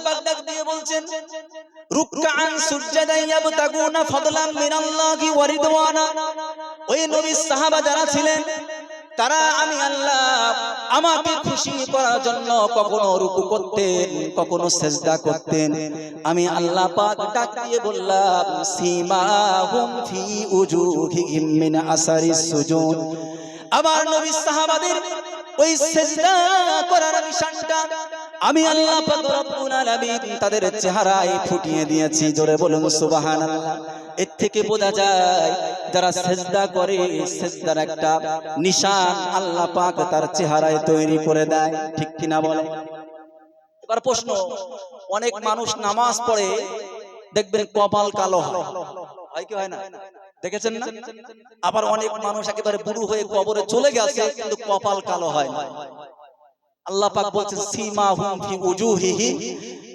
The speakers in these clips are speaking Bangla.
পাক ডাক দিয়ে বলছেন রুকআন সুজদান ইয়াবতাগুনা ফাদলাম মিনাল্লাহি ওয়া রিদওয়ানা। ওই নবীর সাহাবা যারা ছিলেন তারা আমি আল্লাহ আমাকে খুশি করার জন্য কখনো রুকু করতেন, কখনো সিজদা করতেন। আমি আল্লাহ পাক ডাক দিয়ে বললাম সীমাহুম ফি উজুহিহিম মিন আসারিস সুজুদ। আমার নবী সাহাবাদের ওই সিজদা করার নিশানটা আমি আল্লাহ পাক রব্বুল আলামিন তাদের চেহারায় ফুটিয়ে দিয়েছি। জোরে বলুন সুবহানাল্লাহ। এর থেকে বোঝা যায় যারা সিজদা করে সিজদার একটা নিশান আল্লাহ পাক তার চেহারায় তৈরি করে দেয়, ঠিক কিনা বলে? এবার প্রশ্ন, অনেক মানুষ নামাজ পড়ে দেখবেন কপাল কালো হয়, হয় কি হয় না? দেখেছেন না? আবার অনেক মানুষ একেবারে বুড়ো হয়ে কবরে চলে গেছে কিন্তু কপাল কালো হয় না। আল্লাহ পাক বলছেন সীমাহুম ফি উজুহিহিম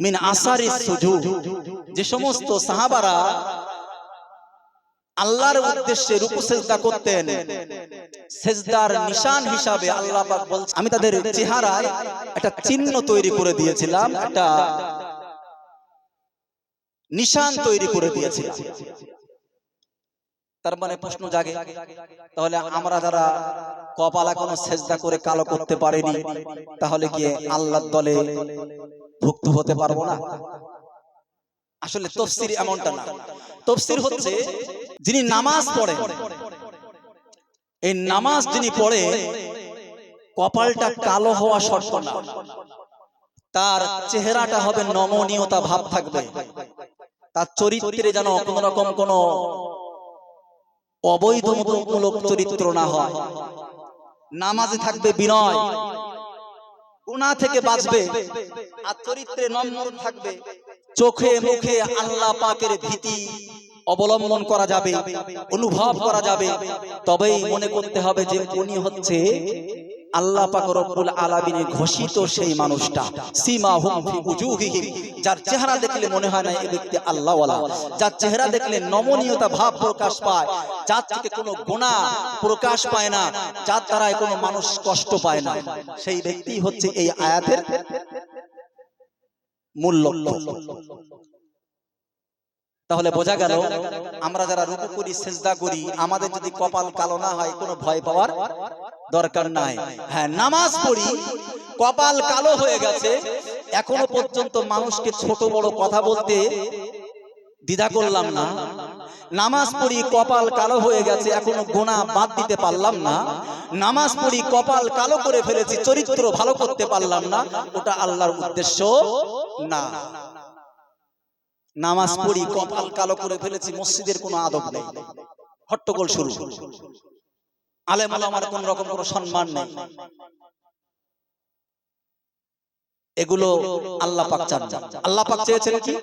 মিন আসারিস সুজুদ। যে সমস্ত সাহাবারা আল্লাহর উদ্দেশ্যে রুকু সিজদা করতেন, সিজদার নিশান হিসাবে আল্লাহ পাক বলছেন আমি তাদের চেহারায় একটা চিহ্ন তৈরি করে দিয়েছিলাম, একটা নিশান তৈরি করে দিয়েছিলাম। তার মানে প্রশ্ন জাগে, তাহলে আমরা যারা কপাল এখনো সিজদা করে কালো করতে পারিনি তাহলে কি আল্লাহর দলে ভুক্ত হতে পারবো না? আসলে তাফসীর এমনটা না। তাফসীর হচ্ছে যিনি নামাজ পড়েন, এই নামাজ যিনি পড়ে কপালটা কালো হওয়া শর্ত না, তার চেহারাটা হবে নমনীয়তা ভাব থাকবে, তার চরিত্রে যেন কোন রকম কোন অবৈধমূলক চরিত্র না হয়, নামাজে থাকবে বিনয়, গুনাহ থেকে বাঁচবে, আর চরিত্রে নম্র থাকবে, চোখে মুখে আল্লাহ পাকের ভীতি অবলম্বন করা যাবে, অনুভব করা যাবে। তবেই মনে করতে হবে যে উনি হচ্ছে আল্লাহ পাক রব্বুল আলামিনের ঘোষিত সেই মানুষটা। সীমাহুম ফি উজুহিহিম, যার চেহারা দেখলে মনে হয় না এই ব্যক্তি আল্লাহওয়ালা, যার চেহারা দেখলে নমনীয়তা ভাব প্রকাশ পায়, যার থেকে কোনো গুনাহ প্রকাশ পায় না, যার দ্বারায় কোনো মানুষ কষ্ট পায় না, সেই ব্যক্তি হচ্ছে এই আয়াতের মূল লক্ষ্য। তাহলে বোঝা গেল আমরা যারা রুকু করি সিজদা করি আমাদের যদি কপাল কালো না হয় কোনো ভয় পাওয়ার দরকার নাই। হ্যাঁ, নামাজ পড়ি কপাল কালো হয়ে গেছে, এখনো পর্যন্ত মানুষকে ছোট বড় কথা বলতে দ্বিধা করলাম না। নামাজ পড়ি কপাল কালো হয়ে গেছে, এখনো গুনাহ বাদ দিতে পারলাম না। নামাজ পড়ি কপাল কালো করে ফেলেছি, চরিত্র ভালো করতে পারলাম না, ওটা আল্লাহর উদ্দেশ্য না। নামাজ পড়ি কপাল কালো করে ফেলেছি, মসজিদের কোনো আদব নেই, হট্টগোল শুরু, আলেম ওলামার কোন রকম কোনো সম্মান নেই, এগুলো আল্লাহ পাক চান না। আল্লাহ পাক চেয়েছেন কি?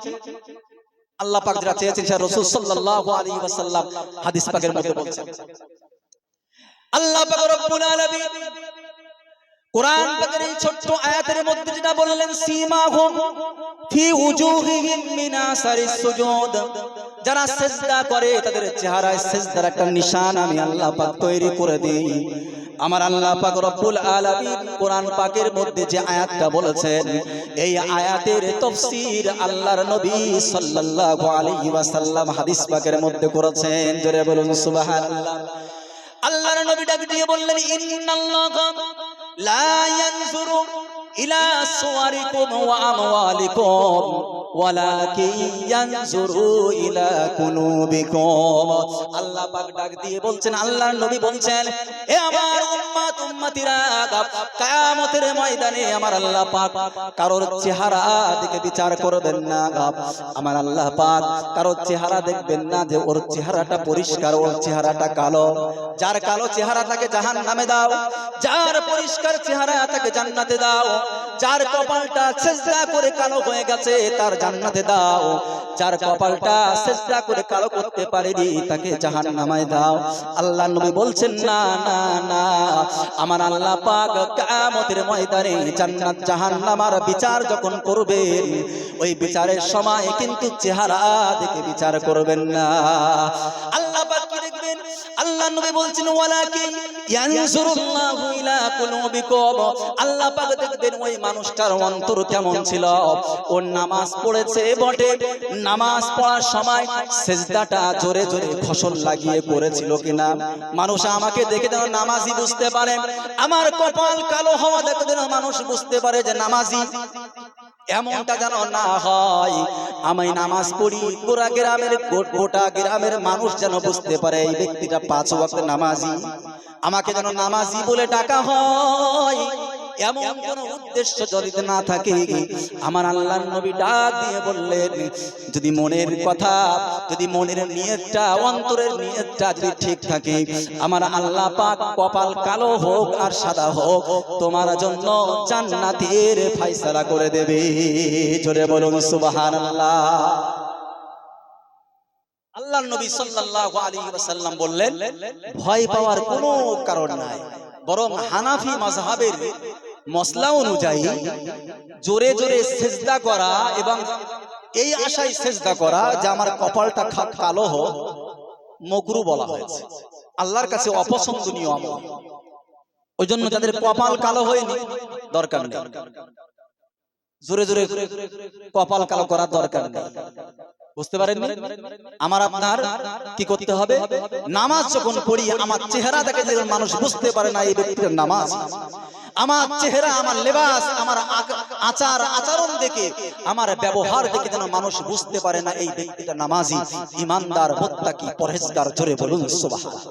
আল্লাহ পাক যেটা চেয়েছেন সেটা রাসূল সাল্লাল্লাহু আলাইহি ওয়াসাল্লাম হাদিস পাকের মধ্যে বলছেন। আল্লাহ পাক রব্বুল আলামিন কোরআন পাকের এই ছোট্ট আয়াতের মধ্যে যেটা বললেন সীমাহুম ফি উজুহিহিম মিন আসারিস সুজুদ, যারা সিজদা করে তাদের চেহারায় সিজদার একটা নিশান আমি আল্লাহ পাক তৈরি করে দেই। আমার আল্লাহ পাক রব্বুল আলামিন কোরআন পাকের মধ্যে যে আয়াতটা বলেছেন এই আয়াতের তাফসীর আল্লাহর নবী সাল্লাল্লাহু আলাইহি ওয়াসাল্লাম হাদিস পাকের মধ্যে করেছেন। জোরে বলুন সুবহানাল্লাহ। আল্লাহর নবী ডাক দিয়ে বললেন ইন্নাল্লাহা লা ইয়ানজুরু ইলা সুওয়ারিকুম ওয়া আমওয়ালিকুম ওয়ালাকিন ইয়ানজুরু ইলা কুলুবিকুম। আল্লাহ পাক ডাক দিয়ে বলছেন, আল্লাহর নবী বলছেন, এ আমার উম্মত উম্মতিরা, কিয়ামতের ময়দানে আমার আল্লাহ পাক কারোর চেহারা দেখে বিচার করবেন না। আমার আল্লাহ পাক কারোর চেহারা দেখবেন না যে ওর চেহারাটা পরিষ্কার, ওর চেহারাটা কালো। যার কালো চেহারা তাকে জাহান্নামে দাও, যার পরিষ্কার চেহারা তাকে জান্নাতে দাও। যার কপালটা সিজদা করে কালো হয়ে গেছে তার জান্নাতে দাও, যার কপালটা সিজদা করে কালো করতে পারেনি তাকে জাহান্নামে দাও। আল্লাহর নবী বলছেন না না না, আমার আল্লাহ পাক কিয়ামতের ময়দানে জান্নাত জাহান্নামের বিচার যখন করবেন ওই বিচারের সময় কিন্তু চেহারা দেখে বিচার করবেন না। আল্লাহ পাক কি দেখবেন? আল্লাহ নবী বলছেন ওয়ালাকিন ইয়ানজুরুল্লাহু ইলা কুলুবিকুম, আল্লাহ পাক দেখবেন ওই মানুষটার অন্তর কেমন ছিল। ও নামাজ পড়েছে বটে, নামাজ পড়ার সময় সিজদাটা জোরে জোরে ফসল লাগিয়ে করেছিল কিনা। মানুষ আমাকে দেখে যেন নামাজি বুঝতে পারে, আমার কপাল কালো হওয়া দেখে যেন মানুষ বুঝতে পারে যে নামাজি। এমনটা যেন না হয়, আমি নামাজ পড়ি গোটা গ্রামের মানুষ যেন বুঝতে পারে এই ব্যক্তিটা 5 ওয়াক্ত নামাজি, আমাকে যেন নামাজি বলে ডাকা হয়। এমন কোন উদ্দেশ্য জড়িত না থাকে। আমার আল্লাহর নবী ডাক দিয়ে বললেন, যদি মনের কথা, যদি মনের নিয়তটা, অন্তরের নিয়তটা যদি ঠিক থাকে, আমার আল্লাহ পাক কপাল কালো হোক আর সাদা হোক, তোমার জন্য জান্নাতের ফয়সালা করে দেবে। জোরে বলুন সুবহানাল্লাহ। আল্লাহর নবী সাল্লাল্লাহু আলাইহি ওয়াসাল্লাম বললেন, ভয় পাওয়ার কোনো কারণ নাই, বরং হানাফি মাযহাবের মসলা অনুযায়ী জোরে জোরে সিজদা করা এবং এই আশায় সিজদা করা যে আমার কপালটা কালো হোক, মাকরুহ বলা হয়েছে, আল্লাহর কাছে অপছন্দনীয় আমল। ওই জন্য যাদের কপাল কালো হয়নি, দরকার নেই, জোরে জোরে কপাল কালো করার দরকার নেই। বুঝতে পারেননি? আমার আপনার কি করতে হবে? নামাজ যখন পড়ি, আমার চেহারা দেখে যে মানুষ বুঝতে পারে না এই ব্যক্তির নামাজ, আমার চেহারা, আমার লেবাস, আমার আচার আচরণ দেখে, আমার ব্যবহার দেখে যেন মানুষ বুঝতে পারে না এই ব্যক্তিটা নামাজি, ইমানদার, মুত্তাকি, পরহেজগার। জোরে বলুন সুবহানাল্লাহ।